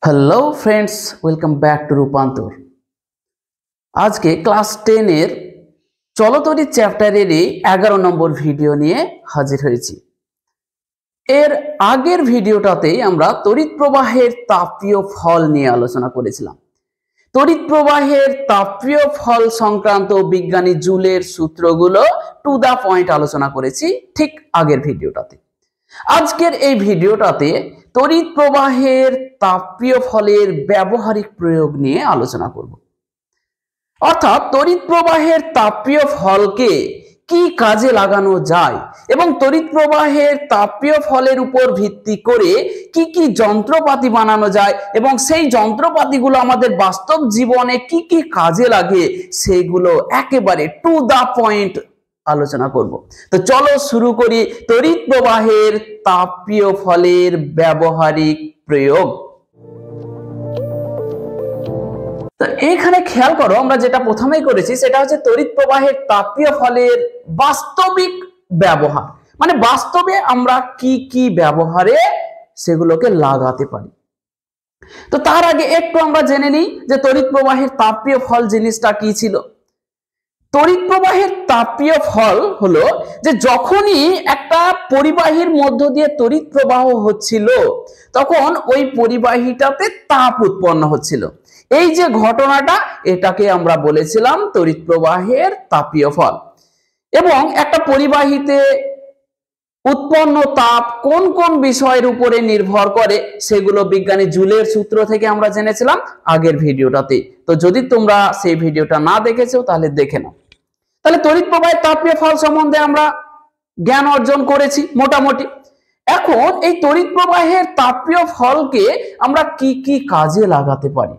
Hello friends, welcome back to রূপান্তর। আজকে class 10 এর চলতরি চ্যাপ্টারেরই 11 নম্বর ভিডিও নিয়ে হাজির হয়েছি। এর আগের ভিডিওটাতেই আমরা তড়িৎ প্রবাহের তাপীয় ফল নিয়ে আলোচনা করেছিলাম। তড়িৎ প্রবাহের তাপীয় ফল সংক্রান্ত বিজ্ঞানী জুলের সূত্রগুলো টু দা পয়েন্ট আলোচনা করেছি ঠিক আগের ভিডিওটাতে। আজকের এই ভিডিওটাতে তড়িৎ প্রবাহের তাপীয় ফলের ব্যবহারিক প্রয়োগ নিয়ে আলোচনা করব। অর্থাৎ তড়িৎ প্রবাহের তাপীয় ফলকে কি কাজে লাগানো যায় এবং তড়িৎ প্রবাহের তাপীয় ফলের উপর ভিত্তি করে কি কি যন্ত্রপাতি বানানো যায় এবং সেই যন্ত্রপাতিগুলো আমাদের বাস্তব জীবনে কি কি কাজে লাগে সেগুলো একেবারে টু দা পয়েন্ট আলোচনা করব। তো চলো শুরু করি তড়িৎ প্রবাহের তাপীয় ফলের ব্যবহারিক প্রয়োগ। তো এখানে খেয়াল করো, আমরা যেটা প্রথমেই করেছি সেটা হচ্ছে তড়িৎ প্রবাহের তাপীয় ফলের বাস্তবিক ব্যবহার, মানে বাস্তবে আমরা কি কি ব্যবহারে সেগুলোকে লাগাতে পারি। তো তার আগে একটু আমরা জেনে নিই যে তড়িৎ প্রবাহের তাপীয় ফল জিনিসটা কি ছিল। তড়িৎ প্রবাহের তাপীয় ফল হলো যে যখনই একটা পরিবাহীর মধ্য দিয়ে তড়িৎ প্রবাহ হচ্ছিল তখন ওই পরিবাহীটাতে তাপ উৎপন্ন হচ্ছিল। এই যে ঘটনাটা, এটাকে আমরা বলেছিলাম তড়িৎ প্রবাহের তাপীয় ফল। এবং একটা পরিবাহীতে উৎপন্ন তাপ কোন কোন বিষয়ের উপরে নির্ভর করে সেগুলো বিজ্ঞানী জুলের সূত্র থেকে আমরা জেনেছিলাম আগের ভিডিওটাতে। তো যদি তোমরা সেই ভিডিওটা না দেখেছো তাহলে দেখে নাও। তাহলে তড়িৎ প্রবাহের তাপীয় ফল সম্বন্ধে আমরা জ্ঞান অর্জন করেছি মোটামুটি। এখন এই তড়িৎ প্রবাহের তাপীয় ফলকে আমরা কি কি কাজে লাগাতে পারি,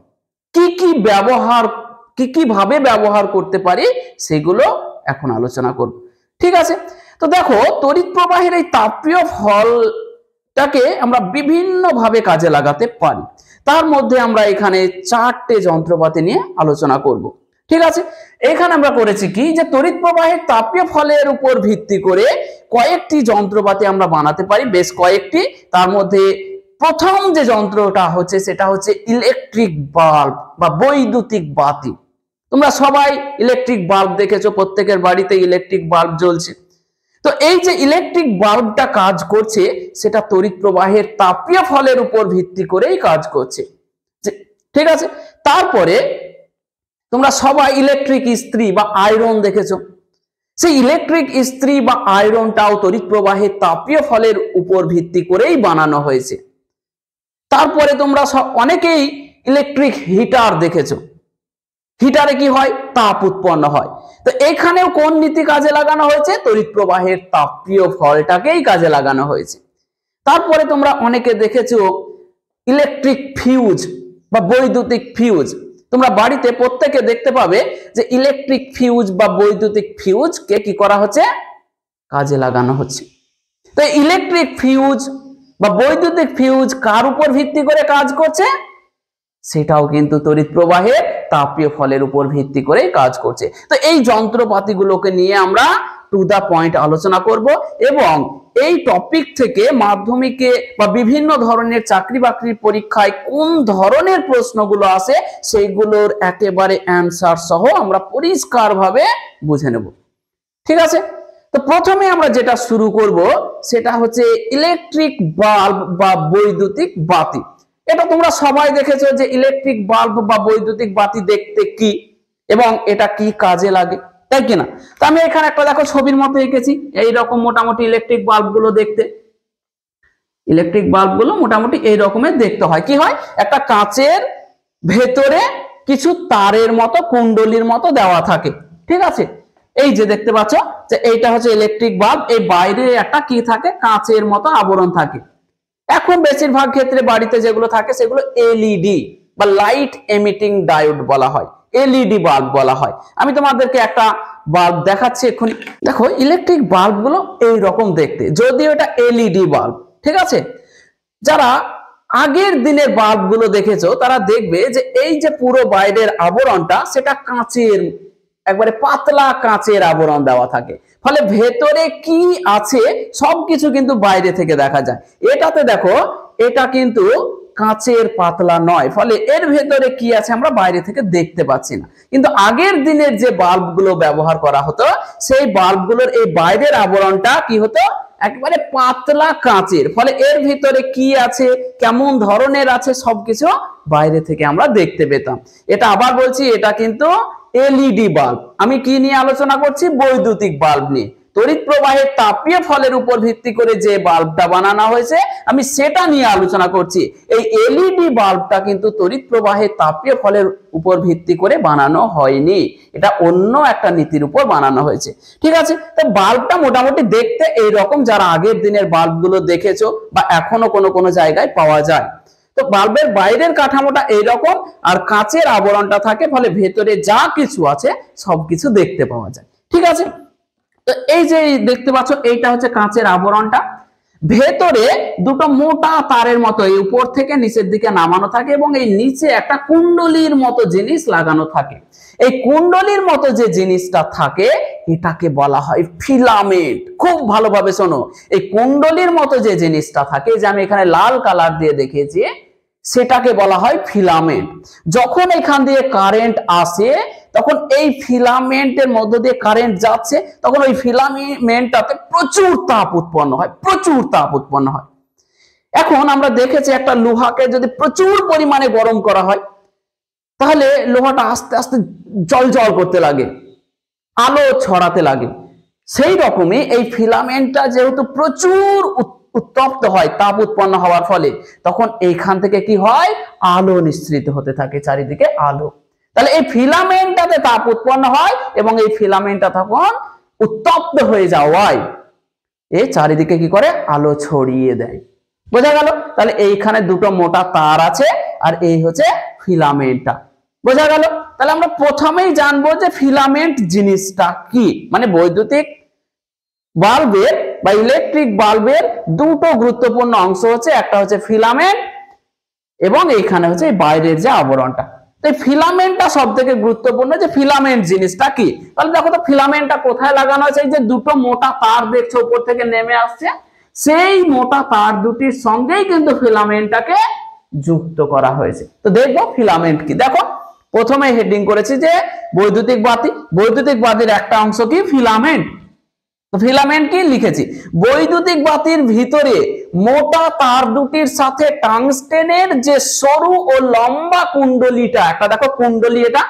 কি ভাবে ব্যবহার করতে পারি সেগুলো এখন আলোচনা করব। ঠিক আছে, তো দেখো তড়িৎ প্রবাহের এই তাপীয় ফলটাকে আমরা বিভিন্ন ভাবে কাজে লাগাতে পারি। তার মধ্যে আমরা এখানে 4টে যন্ত্রপাতি নিয়ে আলোচনা করব। ঠিক আছে, এখানে আমরা করেছি কি যে তড়িৎ প্রবাহের তাপীয় ফলের উপর ভিত্তি করে কয়েকটি যন্ত্রপাতি আমরা বানাতে পারি, বেশ কয়েকটি। তার মধ্যে প্রথম যে যন্ত্রটা হচ্ছে সেটা হচ্ছে ইলেকট্রিক বাল্ব বা বৈদ্যুতিক বাতি। তোমরা সবাই ইলেকট্রিক বাল্ব দেখেছো, প্রত্যেকের বাড়িতে ইলেকট্রিক বাল্ব জ্বলছে। তো এই যে ইলেকট্রিক বাল্বটা কাজ করছে সেটা তড়িৎ প্রবাহের তাপীয় ফলের উপর ভিত্তি করেই কাজ করছে। ঠিক আছে, তারপরে তোমরা সবাই ইলেকট্রিক ইস্ত্রি বা আয়রন দেখেছো। সেই ইলেকট্রিক ইস্ত্রি বা আয়রনটাও তড়িৎ প্রবাহের তাপীয় ফলের উপর ভিত্তি করেই বানানো হয়েছে। তারপরে তোমরা অনেকেই ইলেকট্রিক হিটার দেখেছো। হিটারে কি হয়? তাপ উৎপন্ন হয়। তো এখানেও কোন নীতি কাজে লাগানো হয়েছে? তড়িৎ প্রবাহের তাপীয় ফলটাকেই কাজে লাগানো হয়েছে। তারপরে তোমরা অনেকে দেখেছো ইলেকট্রিক ফিউজ বা বৈদ্যুতিক ফিউজ। তোমরা বাড়িতে প্রত্যেকে দেখতে পাবে যে ইলেকট্রিক ফিউজ বা বৈদ্যুতিক ফিউজকে কি করা হচ্ছে? কাজে লাগানো হচ্ছে। তো ইলেকট্রিক ফিউজ বা বৈদ্যুতিক ফিউজ কার উপর ভিত্তি করে কাজ করছে? সেটাও কিন্তু তড়িৎ প্রবাহের তাপীয় ফলের উপর ভিত্তি করে কাজ করছে। তো এই যন্ত্রপাতিগুলোকে নিয়ে আমরা টু দা পয়েন্ট আলোচনা করব এবং এই টপিক থেকে মাধ্যমিকে বা বিভিন্ন ধরনের চাকরি বাকরির পরীক্ষায় কোন ধরনের প্রশ্নগুলো আসে সেইগুলোর একেবারে অ্যানসার সহ আমরা পরিষ্কারভাবে বুঝে নেব। ঠিক আছে, তো প্রথমে আমরা যেটা শুরু করব সেটা হচ্ছে ইলেকট্রিক বাল্ব বা বৈদ্যুতিক বাতি। এটা তোমরা সবাই দেখেছো যে ইলেকট্রিক বাল্ব বা বৈদ্যুতিক বাতি দেখতে কি এবং এটা কি কাজে লাগে, তাই কিনা? তো আমি এখানে একটা দেখো ছবির মতো এঁকেছি। এইরকম মোটামুটি ইলেকট্রিক বাল্বগুলো দেখতে, ইলেকট্রিক বাল্বগুলো মোটামুটি এই রকমের দেখতে হয়। কি হয়? একটা কাঁচের ভেতরে কিছু তারের মতো কুণ্ডলীর মতো দেওয়া থাকে। ঠিক আছে, এই যে দেখতে পাচ্ছ যে এইটা হচ্ছে ইলেকট্রিক বাল্ব। এই বাইরে একটা কি থাকে? কাঁচের মতো আবরণ থাকে। এখন বেশিরভাগ ক্ষেত্রে বাড়িতে যেগুলো থাকে সেগুলো এলইডি বা লাইট এমিটিং ডায়োড বলা হয়, এলইডি বাল্ব বলা হয়। আমি তোমাদেরকে একটা বাল্ব দেখাচ্ছি এক্ষুনি। দেখো ইলেকট্রিক বাল্বগুলো এই রকম দেখতে, যদিও এটা এলইডি বাল্ব। ঠিক আছে, যারা আগের দিনের বাল্বগুলো দেখেছো তারা দেখবে যে এই যে পুরো বাইরের আবরণটা সেটা কাঁচের, একবারে পাতলা কাঁচের আবরণ দেওয়া থাকে, ফলে ভেতরে কি আছে সবকিছু কিন্তু বাইরে থেকে দেখা যায়। এটাতে দেখো এটা কিন্তু কাঁচের পাতলা নয়, ফলে এর ভেতরে কি আছে আমরা বাইরে থেকে দেখতে পাচ্ছি না। কিন্তু আগের দিনের যে বাল্বগুলো ব্যবহার করা হতো সেই বাল্বগুলোর এই বাইরের আবরণটা কি হতো, একেবারে পাতলা কাঁচের, ফলে এর ভিতরে কি আছে, কেমন ধরনের আছে, সবকিছু বাইরে থেকে আমরা দেখতে পেতাম। এটা আবার বলছি, এটা কিন্তু এলইডি বাল্ব। আমি কি নিয়ে আলোচনা করছি, বৈদ্যুতিক বাল্ব নিয়ে। তড়িৎ প্রবাহের তাপীয় ফলের উপর ভিত্তি করে যে বাল্বটা বানানো হয়েছে আমি সেটা নিয়ে আলোচনা করছি। এই এলইডি বাল্বটা কিন্তু তড়িৎ প্রবাহের তাপীয় ফলের উপর ভিত্তি করে বানানো হয়নি, এটা অন্য একটা নীতির উপর বানানো হয়েছে। ঠিক আছে, তো বাল্বটা মোটামুটি দেখতে এইরকম, যারা আগের দিনের বাল্বগুলো দেখেছো বা এখনো কোনো কোনো জায়গায় পাওয়া যায়। তো বাল্বের বাইরের কাঠামোটা এইরকম, আর কাঁচের আবরণটা থাকে, ফলে ভেতরে যা কিছু আছে সবকিছু দেখতে পাওয়া যায়। ঠিক আছে, তো এই যে দেখতে পাচ্ছ এইটা হচ্ছে কাঁচের আবরণটা, ভেতরে দুটো মোটা তারের মতো এই উপর থেকে নিচের দিকে নামানো থাকে এবং এই নিচে একটা কুণ্ডলীর মতো জিনিস লাগানো থাকে। এই কুণ্ডলীর মতো যে জিনিসটা থাকে এটাকে বলা হয় ফিলামেন্ট। খুব ভালোভাবে শোনো, এই কুণ্ডলীর মতো যে জিনিসটা থাকে, যে আমি এখানে লাল কালার দিয়ে দেখিয়েছি, সেটাকে বলা হয় ফিলামেন্ট। যখন এখান দিয়ে কারেন্ট আসে তখন এই ফিলামেন্টের মধ্য দিয়ে কারেন্ট যাচ্ছে, তখন ওই ফিলামেন্টটাতে প্রচুর তাপ উৎপন্ন হয়, প্রচুর তাপ উৎপন্ন হয়। এখন আমরা দেখেছি একটা লোহাকে যদি প্রচুর পরিমাণে গরম করা হয় তাহলে লোহাটা আস্তে আস্তে জ্বলজ্বল করতে লাগে, আলো ছড়াতে লাগে। সেই রকমই এই ফিলামেন্টটা যেহেতু প্রচুর উত্তপ্ত হয় তাপ উৎপন্ন হওয়ার ফলে, তখন এইখান থেকে কি হয়, আলো নিঃসৃত হতে থাকে, চারিদিকে আলো। তাহলে এই ফিলামেন্টটাতে তাপ উৎপন্ন হয় এবং এই ফিলামেন্টটা তখন উত্তপ্ত হয়ে যাওয়ায় এই চারিদিকে কি করে, আলো ছড়িয়ে দেয়। বোঝা গেল? তাহলে এইখানে দুটো মোটা তার আছে আর এই হচ্ছে ফিলামেন্টটা। বোঝা গেল? তাহলে আমরা প্রথমেই জানবো যে ফিলামেন্ট জিনিসটা কি। মানে বৈদ্যুতিক বাল্বের বা ইলেকট্রিক বাল্বের দুটো গুরুত্বপূর্ণ অংশ হচ্ছে, একটা হচ্ছে ফিলামেন্ট এবং এইখানে হচ্ছে বাইরের যে আবরণটা। তো এই ফিলামেন্টটা সব থেকে গুরুত্বপূর্ণ, যে ফিলামেন্ট জিনিসটা কি। তাহলে দেখো তো ফিলামেন্টটা কোথায় লাগানো আছে, এই যে দুটো মোটা তার দেখছো উপর থেকে নেমে আসছে, সেই মোটা তার দুটির সঙ্গেই কিন্তু ফিলামেন্টটাকে যুক্ত করা হয়েছে। তো দেখবো ফিলামেন্ট কি। দেখো প্রথমে হেডিং করেছি যে বৈদ্যুতিক বাতি, বৈদ্যুতিক বাতির একটা অংশ কি, ফিলামেন্ট। তো ফিলামেন্ট কি লিখেছি, বৈদ্যুতিক বাতির ভিতরে মোটা তার দুটির সাথে টাংস্টেনের যে সরু ও লম্বা কুণ্ডলীটা, একটা দেখো কুণ্ডলী, এটা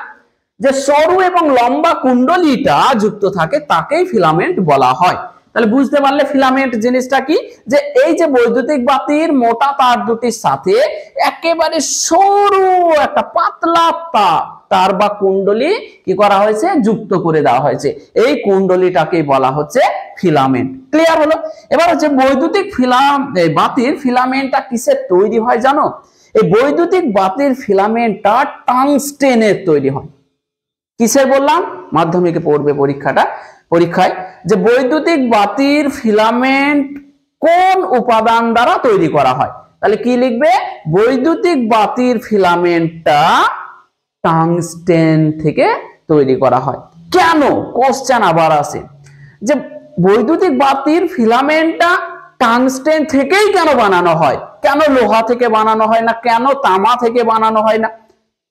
যে সরু এবং লম্বা কুণ্ডলীটা যুক্ত থাকে তাকেই ফিলামেন্ট বলা হয়। তাহলে বুঝতে পারলে ফিলামেন্ট জিনিসটা কি, যে এই যে বৈদ্যুতিক বাতির মোটা তার দুটির সাথে একেবারে সরু একটা পাতলা তার বা কুণ্ডলী কি করা হয়েছে, যুক্ত করে দেওয়া হয়েছে। এই কুণ্ডলীটাকে বলা হচ্ছে ফিলামেন্ট। ক্লিয়ার হলো? এবার হচ্ছে বৈদ্যুতিক বাতির ফিলামেন্টটা কিসের তৈরি হয় জানো? এই বৈদ্যুতিক বাতির ফিলামেন্টটা টাংস্টেনের তৈরি হয়। কিসের বললাম, মাধ্যমিকে পড়বে পরীক্ষায়, যে বৈদ্যুতিক বাতির ফিলামেন্ট কোন উপাদান দ্বারা তৈরি করা হয়। তাহলে কি লিখবে, বৈদ্যুতিক বাতির ফিলামেন্টটা টাংস্টেন থেকে তৈরি করা হয়। কেন, কোশ্চেন আবার আসে যে বৈদ্যুতিক বাতির ফিলামেন্টটা টাংস্টেন থেকেই কেন বানানো হয়, কেন লোহা থেকে বানানো হয় না, কেন তামা থেকে বানানো হয় না।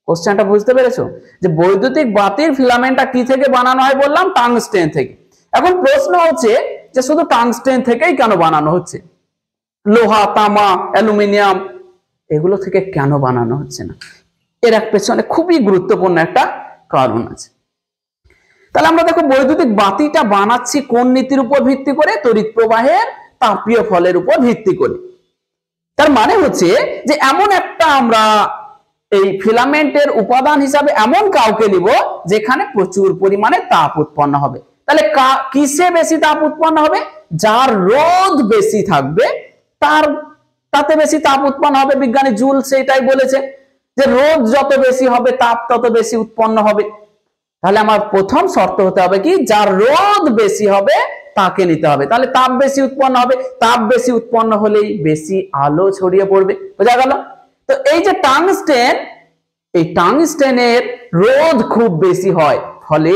কোশ্চেনটা বুঝতে পেরেছো, যে বৈদ্যুতিক বাতির ফিলামেন্টটা কি থেকে বানানো হয় বললাম, টাংস্টেন থেকে। এখন প্রশ্ন হচ্ছে যে শুধু টাংস্টেন থেকেই কেন বানানো হচ্ছে, লোহা, তামা, অ্যালুমিনিয়াম এগুলো থেকে কেন বানানো হচ্ছে না? এর এক পেছনে খুবই গুরুত্বপূর্ণ একটা কারণ আছে। তাহলে আমরা দেখো বৈদ্যুতিক বাতিটা বানাচ্ছি কোন নীতির উপর ভিত্তি করে, তড়িৎ প্রবাহের তাপীয় ফলের উপর ভিত্তি করে। তার মানে হচ্ছে যে এমন একটা আমরা এই ফিলামেন্টের উপাদান হিসাবে এমন কাউকে নিব যেখানে প্রচুর পরিমাণে তাপ উৎপন্ন হবে। তাহলে কিসে বেশি তাপ উৎপন্ন হবে, যার রোধ বেশি থাকবে তাতে বেশি তাপ উৎপন্ন হবে। বিজ্ঞানী জুল সেটাই বলেছে যে রোধ যত বেশি হবে তাপ তত বেশি উৎপন্ন হবে। তাহলে আমার প্রথম শর্ত হতে হবে কি, যার রোধ বেশি হবে তাকে নিতে হবে। তাহলে তাপ বেশি উৎপন্ন হবে, তাপ বেশি উৎপন্ন হলেই বেশি আলো ছড়িয়ে পড়বে। বোঝা গেল? তো এই যে টাংস্টেন, এই টাংস্টেনের রোধ খুব বেশি হয়, ফলে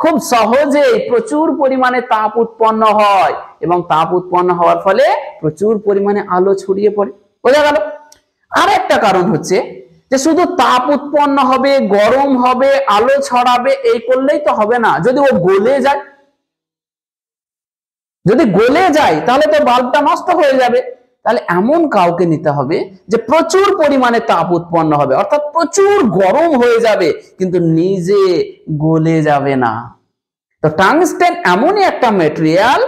খুব সহজেই প্রচুর পরিমাণে তাপ উৎপন্ন হয় এবং তাপ উৎপন্ন হওয়ার ফলে প্রচুর পরিমাণে আলো ছড়িয়ে পড়ে। বোঝা গেল? আর একটা কারণ হচ্ছে যে শুধু তাপ উৎপন্ন হবে, গরম হবে, আলো ছড়াবে এই করলেই তো হবে না। যদি ও গলে যায়, যদি গলে যায় তাহলে তো বাল্বটা নষ্ট হয়ে যাবে। তাহলে এমন কাউকে নিতে হবে যে প্রচুর পরিমাণে তাপ উৎপন্ন হবে, অর্থাৎ প্রচুর গরম হয়ে যাবে কিন্তু নিজে গলে যাবে না। তো টাংস্টেন এমনই একটা ম্যাটেরিয়াল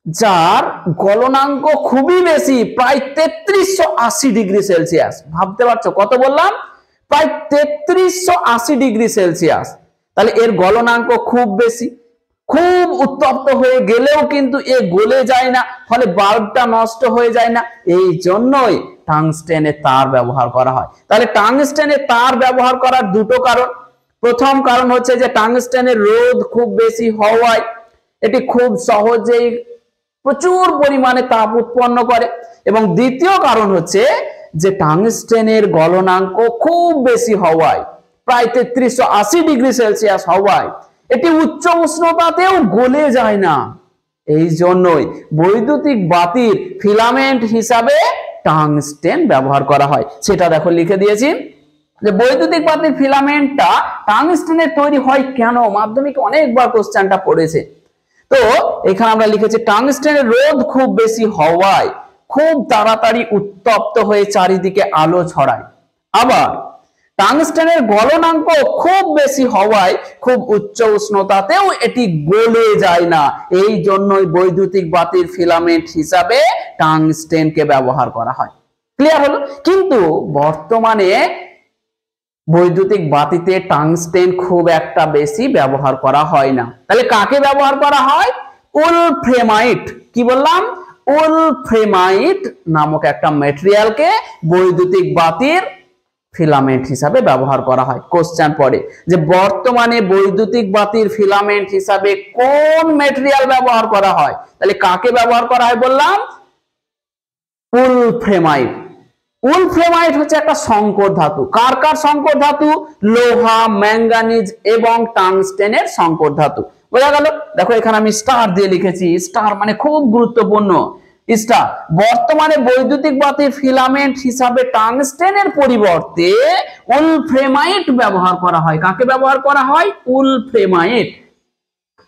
যার গলনাঙ্ক খুবই বেশি, প্রায় 3380 ডিগ্রি সেলসিয়াস। ভাবতে পারছো কত বললাম? প্রায় 3380 ডিগ্রি সেলসিয়াস। তাহলে এর গলনাঙ্ক খুব বেশি, খুব উত্তপ্ত হয়ে গেলেও কিন্তু এ গলে যায় না, ফলে বাল্বটা নষ্ট হয়ে যায় না। এই জন্যই টাংস্টেনের তার ব্যবহার করা হয়। তাহলে টাংস্টেনের তার ব্যবহার করার দুটো কারণ। প্রথম কারণ হচ্ছে যে টাংস্টেনের রোধ খুব বেশি হওয়ায় এটি খুব সহজেই প্রচুর পরিমাণে তাপ উৎপন্ন করে, এবং দ্বিতীয় কারণ হচ্ছে যে টাংস্টেনের গলনাঙ্ক খুব বেশি হওয়ায়, প্রায় 3380 ডিগ্রি সেলসিয়াস হওয়ায় এটি উচ্চ উষ্ণতাতেও গলে যায় না। এই জন্যই বৈদ্যুতিক বাতির ফিলামেন্ট হিসাবে টাংস্টেন ব্যবহার করা হয়। সেটা দেখো লিখে দিয়েছি যে বৈদ্যুতিক বাতির ফিলামেন্টটা টাংস্টেনের তৈরি হয় কেন, মাধ্যমিকে অনেকবার কোশ্চেনটা পড়েছে। তো এখানে আমরা লিখেছি টাংস্টেনের রোধ খুব বেশি হওয়ায় খুব তাড়াতাড়ি উত্তপ্ত হয়ে চারিদিকে আলো ছড়ায়। আবার টাংস্টেনের গলনাঙ্ক খুব বেশি হওয়ায় খুব উচ্চ উষ্ণতাতেও এটি গলে যায় না। এই জন্যই বৈদ্যুতিক বাতির ফিলামেন্ট হিসাবে টাংস্টেনকে ব্যবহার করা হয়। ক্লিয়ার হলো? কিন্তু বর্তমানে বৈদ্যুতিক বাতিতে টাংস্টেন খুব একটা বেশি ব্যবহার করা হয় না। তাহলে কাকে ব্যবহার করা হয়? উলফ্রেমাইট। কি বললাম? উলফ্রেমাইট নামক একটা ম্যাটেরিয়ালকে বৈদ্যুতিক বাতির ফিলামেন্ট হিসাবে ব্যবহার করা হয়। কোশ্চেন পড়ে যে বর্তমানে বৈদ্যুতিক বাতির ফিলামেন্ট হিসাবে কোন ম্যাটেরিয়াল ব্যবহার করা হয়? তাহলে কাকে ব্যবহার করা হয় বললাম? উলফ্রেমাইট। উলফ্রেমাইট হচ্ছে একটা সংকর ধাতু। কার কার সংকর ধাতু? লোহা, ম্যাঙ্গানিজ এবং টাংস্টেনের সংকর ধাতু। বোঝা গেল? দেখো এখানে আমি স্টার দিয়ে লিখেছি। স্টার মানে খুব গুরুত্বপূর্ণ। স্টার। বর্তমানে বৈদ্যুতিক বাতির ফিলামেন্ট হিসাবে টাংস্টেনের পরিবর্তে উলফ্রেমাইট ব্যবহার করা হয়। কাকে ব্যবহার করা হয়? উলফ্রেমাইট।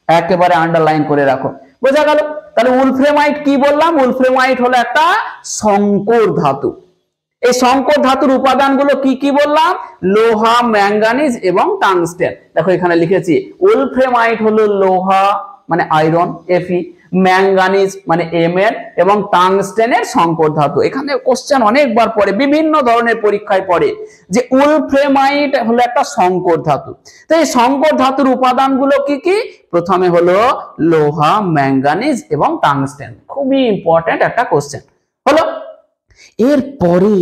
একেবারে আন্ডারলাইন করে রাখো। বোঝা গেল? তাহলে উলফ্রেমাইট কি বললাম? উলফ্রেমাইট হলো একটা সংকর ধাতু। এই সংকর ধাতুর উপাদানগুলো কি কি বললাম? লোহা, ম্যাঙ্গানিজ এবং টাংস্টেন। দেখো এখানে লিখেছি উলফ্রেমাইট হলো লোহা মানে আয়রন Fe, ম্যাঙ্গানিজ মানে Mn এবং টাংস্টেনের সংকর ধাতু। এখানে কোশ্চেন অনেকবার পড়ে, বিভিন্ন ধরনের পরীক্ষায় পড়ে যে উলফ্রেমাইট হলো একটা সংকর ধাতু। তো এই সংকর ধাতুর উপাদানগুলো কি কি? প্রথমে হলো লোহা, ম্যাঙ্গানিজ এবং টাংস্টেন। খুবই ইম্পর্টেন্ট একটা কোশ্চেন হলো। এরপরে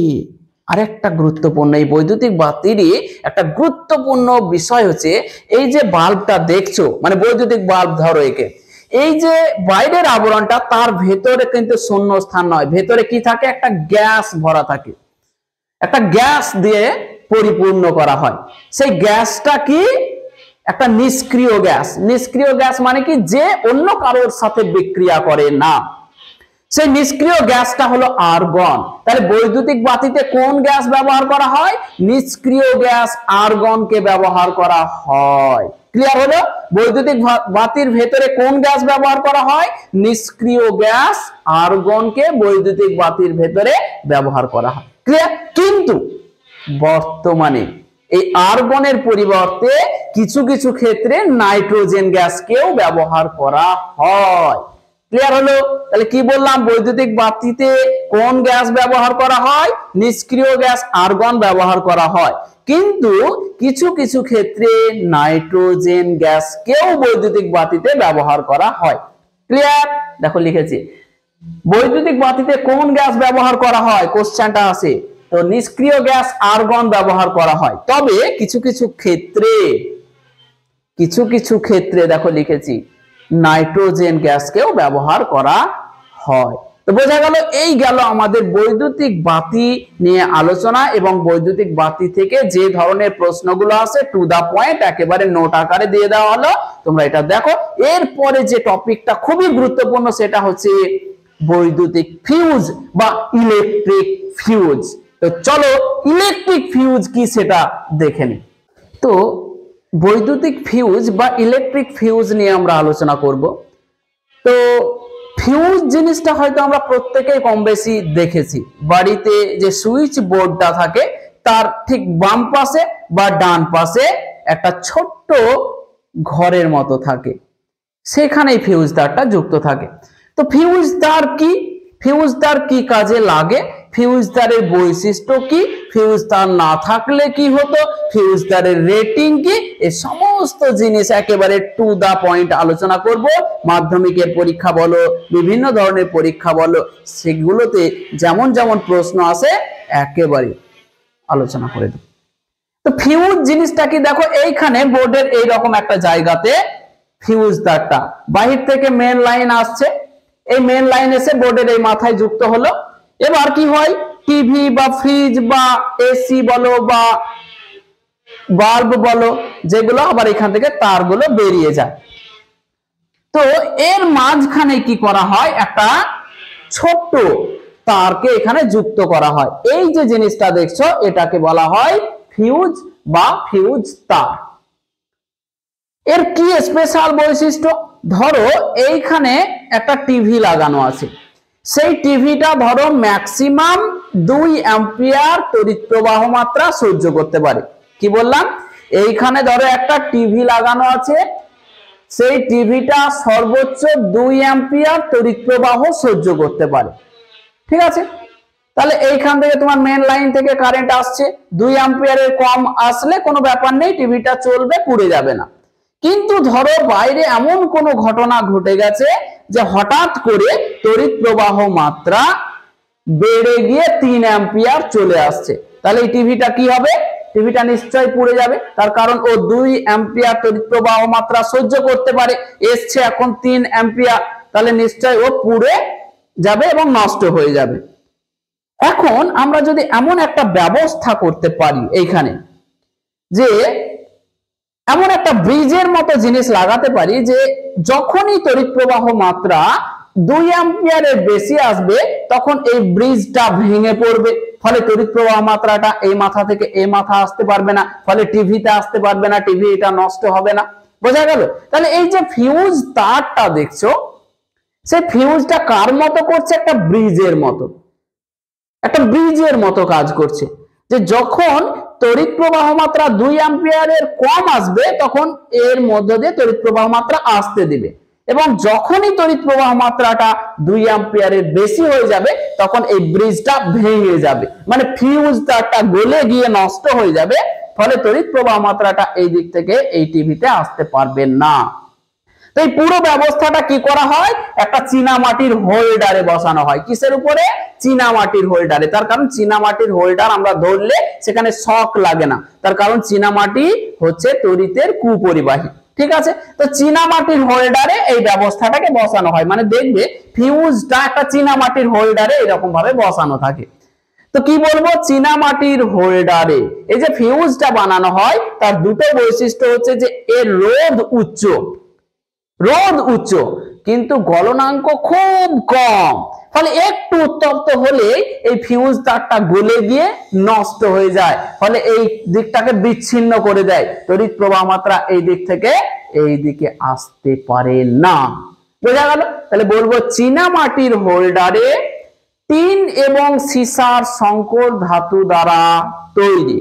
আরেকটা গুরুত্বপূর্ণ, এই বৈদ্যুতিক বাতিরই একটা গুরুত্বপূর্ণ বিষয় হচ্ছে এই যে বাল্বটা দেখছো, মানে বৈদ্যুতিক বাল্ব ধরো একে, এই যে বাইরের আবরণটা তার ভেতরে কিন্তু শূন্য স্থান নয়, ভেতরে কি থাকে? একটা গ্যাস ভরা থাকে, একটা গ্যাস দিয়ে পরিপূর্ণ করা হয়। সেই গ্যাসটা কি? একটা নিষ্ক্রিয় গ্যাস। নিষ্ক্রিয় গ্যাস মানে কি? যে অন্য কারোর সাথে বিক্রিয়া করে না। সেই নিষ্ক্রিয় গ্যাসটা হলো আর্গন। তাহলে বৈদ্যুতিক বাতিতে কোন গ্যাস ব্যবহার করা হয়? নিষ্ক্রিয় গ্যাস আর্গনকে ব্যবহার করা হয়। ক্লিয়ার হলো? বৈদ্যুতিক বাতির ভেতরে কোন গ্যাস ব্যবহার করা হয়? নিষ্ক্রিয় গ্যাস আর্গনকে বৈদ্যুতিক বাতির ভেতরে ব্যবহার করা হয়। ক্লিয়ার? কিন্তু বর্তমানে এই আর্গনের পরিবর্তে কিছু কিছু ক্ষেত্রে নাইট্রোজেন গ্যাসকেও ব্যবহার করা হয়। ক্লিয়ার হলো? তাহলে কি বললাম? বৈদ্যুতিক বাতিতে কোন গ্যাস ব্যবহার করা হয়? নিষ্ক্রিয় গ্যাস আর্গন ব্যবহার করা হয়, কিন্তু কিছু কিছু ক্ষেত্রে নাইট্রোজেন গ্যাসকেও বৈদ্যুতিক বাতিতে ব্যবহার করা হয়। ক্লিয়ার? দেখো লিখেছি বৈদ্যুতিক বাতিতে কোন গ্যাস ব্যবহার করা হয়, কোশ্চেনটা আছে। তো নিষ্ক্রিয় গ্যাস আর্গন ব্যবহার করা হয়, তবে কিছু কিছু ক্ষেত্রে দেখো লিখেছি নাইট্রোজেন গ্যাসকেও ব্যবহার করা হয়। তো বোঝা গেল? এই গেল আমাদের বৈদ্যুতিক বাতি নিয়ে আলোচনা, এবং বৈদ্যুতিক বাতি থেকে যে ধরনের প্রশ্নগুলো আসে টু দা পয়েন্ট একেবারে নোট আকারে দিয়ে দেওয়া হলো, তোমরা এটা দেখো। এরপরে যে টপিকটা খুবই গুরুত্বপূর্ণ সেটা হচ্ছে বৈদ্যুতিক ফিউজ বা ইলেকট্রিক ফিউজ। তো চলো ইলেকট্রিক ফিউজ কি সেটা দেখে নিই। তো বৈদ্যুতিক ফিউজ বা ইলেকট্রিক ফিউজ নিয়ে আমরা আলোচনা করব। তো ফিউজ জিনিসটা হয়তো আমরা প্রত্যেকেই কম বেশি দেখেছি, বাড়িতে যে সুইচ বোর্ডটা থাকে তার ঠিক বাম পাশে বা ডান পাশে একটা ছোট্ট ঘরের মতো থাকে, সেখানেই ফিউজ তারটা যুক্ত থাকে। তো ফিউজ তার কি, ফিউজ তার কি কাজে লাগে, ফিউজ তারের বৈশিষ্ট্য কি, ফিউজ তার না থাকলে কি হতো, ফিউজ তারের রেটিং কি, এই সমস্ত জিনিস একেবারে টু দা পয়েন্ট আলোচনা করব। মাধ্যমিকের পরীক্ষা বলো, বিভিন্ন ধরনের পরীক্ষা বলো, সেগুলোতে যেমন যেমন প্রশ্ন আসে একেবারে আলোচনা করে দেব। তো ফিউজ জিনিসটা কি, দেখো এইখানে বোর্ডের এইরকম একটা জায়গাতে ফিউজ তারটা বাহির থেকে মেন লাইন আসছে, এই মেন লাইন এসে বোর্ডের এই মাথায় যুক্ত হলো। এবার কি হয়, টিভি বা ফ্রিজ বা এসি বলো বা বাল্ব বলো, যেগুলো আবার এখান থেকে তারগুলো বেরিয়ে যায়। তো এর মাঝখানে কি করা হয়, একটা ছোট্ট তারকে এখানে যুক্ত করা হয়। এই যে জিনিসটা দেখছো এটাকে বলা হয় ফিউজ বা ফিউজ তার। এর কি স্পেশাল বৈশিষ্ট্য, ধরো এইখানে একটা টিভি লাগানো আছে, সেই টিভিটা ধরো ম্যাক্সিমাম 2 অ্যাম্পিয়ার তড়িৎ প্রবাহ মাত্রা সহ্য করতে পারে। কি বললাম, এইখানে ধরো একটা টিভি লাগানো আছে, সেই টিভিটা সর্বোচ্চ 2 অ্যাম্পিয়ার তড়িৎ প্রবাহ সহ্য করতে পারে। ঠিক আছে, তাহলে এইখান থেকে তোমার মেন লাইন থেকে কারেন্ট আসছে, 2 অ্যাম্পিয়ারের কম আসলে কোনো ব্যাপার নেই, টিভিটা চলবে, পুড়ে যাবে না। কিন্তু ধরো বাইরে এমন কোনো ঘটনা ঘটে গেছে যে হঠাৎ করে তড়িৎ প্রবাহ মাত্রা বেড়ে গিয়ে 3 অ্যাম্পিয়ার চলে আসছে, তাহলে এই টিভিটা কি হবে, টিভিটা নিশ্চয়ই পুড়ে যাবে। তার কারণ ও 2 অ্যাম্পিয়ার তড়িৎ প্রবাহ মাত্রা সহ্য করতে পারে, এসছে এখন 3 অ্যাম্পিয়ার, তাহলে নিশ্চয়ই ও পুড়ে যাবে এবং নষ্ট হয়ে যাবে। এখন আমরা যদি এমন একটা ব্যবস্থা করতে পারি এইখানে, যে এমন একটা ব্রিজের মতো জিনিস লাগাতে পারি যে যখনই তড়িৎ প্রবাহ মাত্রা 2 অ্যাম্পিয়ারের বেশি আসবে তখন এই ব্রিজটা ভেঙে পড়বে, ফলে তড়িৎ প্রবাহ মাত্রাটা এই মাথা থেকে এই মাথা আসতে পারবে না, ফলে টিভিতে আসতে পারবে না, টিভি এটা নষ্ট হবে না। বোঝা গেল? তাহলে এই যে ফিউজ তারটা দেখছো, সেই ফিউজটা কার মতো করছে, একটা ব্রিজের মতো, একটা ব্রিজের মতো কাজ করছে। যে যখন তড়িৎ প্রবাহ মাত্রা 2 অ্যাম্পিয়ারের কম আসবে তখন এর মধ্য দিয়ে তড়িৎ প্রবাহ মাত্রা আসতে দিবে, এবং যখনই তড়িৎ প্রবাহ মাত্রাটা 2 অ্যাম্পিয়ারের বেশি হয়ে যাবে তখন এই ব্রিজটা ভেঙে যাবে, মানে ফিউজ তারটা গলে গিয়ে নষ্ট হয়ে যাবে, ফলে তড়িৎ প্রবাহ মাত্রাটা এই দিক থেকে এই টিভিতে আসতে পারবে না। তো এই পুরো ব্যবস্থাটা কি করা হয়, একটা চীনামাটির হোল্ডারে বসানো হয়। কিসের উপরে, চীনামাটির হোল্ডারে। তার কারণ চীনামাটির হোল্ডার আমরা ধরলে সেখানে শক লাগে না, তার কারণ চীনামাটি হচ্ছে তড়িতের কুপরিবাহী। ঠিক আছে, তো চীনামাটির হোল্ডারে এই ব্যবস্থাটাকে বসানো হয়, মানে দেখবে ফিউজটা একটা চীনামাটির হোল্ডারে এরকম ভাবে বসানো থাকে। তো কি বলবো, চীনামাটির হোল্ডারে এই যে ফিউজটা বানানো হয় তার দুটো বৈশিষ্ট্য হচ্ছে যে এর রোধ উচ্চ, রোধ উচ্চ কিন্তু গলনাঙ্ক খুব কম, ফলে একটু উত্তপ্ত হলে এই ফিউজ তারটা গলে গিয়ে নষ্ট হয়ে যায়, ফলে এই দিকটাকে বিচ্ছিন্ন করে দেয়, তড়িৎ প্রবাহ মাত্রা এই দিক থেকে এই দিকে আসতে পারে না। বোঝা গেল? তাহলে বলবো চীনামাটির হোল্ডারে টিন এবং সীসার সংকর ধাতু দ্বারা তৈরি,